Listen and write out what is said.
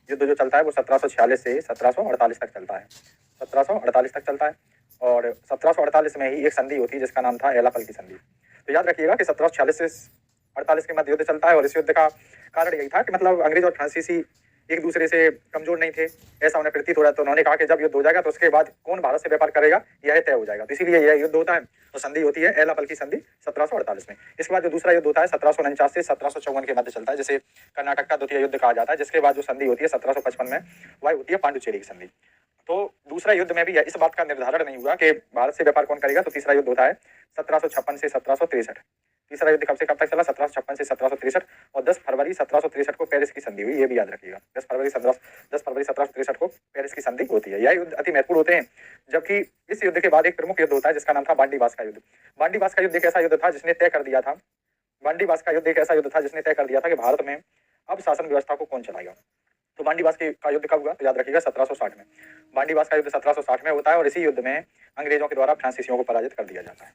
युद्ध जो चलता है वो 1746 से 1748 तक चलता है, 1748 तक चलता है। और 1748 में ही एक संधि होती है जिसका नाम था एलापल की संधि। तो याद रखिएगा कि 1746 से 48 के मध्य युद्ध चलता है और इस युद्ध का कारण यही था कि मतलब अंग्रेज और फ्रांसीसी एक दूसरे से कमजोर नहीं थे, ऐसा उन्हें प्रतीत हो रहा है। तो उन्होंने कहा कि जब युद्ध हो जाएगा तो उसके बाद कौन भारत से व्यापार करेगा यह तय हो जाएगा, तो इसीलिए यह युद्ध होता है। तो संधि होती है एलापल की संधि 1748 में। इसके बाद जो दूसरा युद्ध होता है 1749 से 1754 के मध्य चलता है, जिसे कर्नाटक का द्वितीय युद्ध कहा जाता है। जिसके बाद जो संधि होती है 1755 में वह होती है पांडुचेरी की संधि। तो दूसरा युद्ध में भी इस बात का निर्धारण नहीं हुआ कि भारत से व्यापार कौन करेगा। तो तीसरा युद्ध होता है 1756 से 1763। तीसरा युद्ध कब से कब तक चला, 1756 से 1763। और 10 फरवरी 1763 को पेरिस की संधि हुई, ये भी याद रखिएगा। 10 फरवरी 1763 को पेरिस की संधि होती है। यह युद्ध अति महत्वपूर्ण होते हैं। जबकि इस युद्ध के बाद एक प्रमुख युद्ध होता है जिसका नाम था बांडीबास का युद्ध। बांडीबास का युद्ध एक ऐसा युद्ध था जिसने तय कर दिया था, बांडीबास का युद्ध एक ऐसा युद्ध था जिसने तय कर दिया था कि भारत में अब शासन व्यवस्था को कौन चलाएगा। तो बांडीबास का युद्ध कब हुआ, तो याद रखिएगा 1760 में। बांडीबास का युद्ध 1760 में होता है और इसी युद्ध में अंग्रेजों के द्वारा फ्रांसीसियों को पराजित कर दिया जाता है।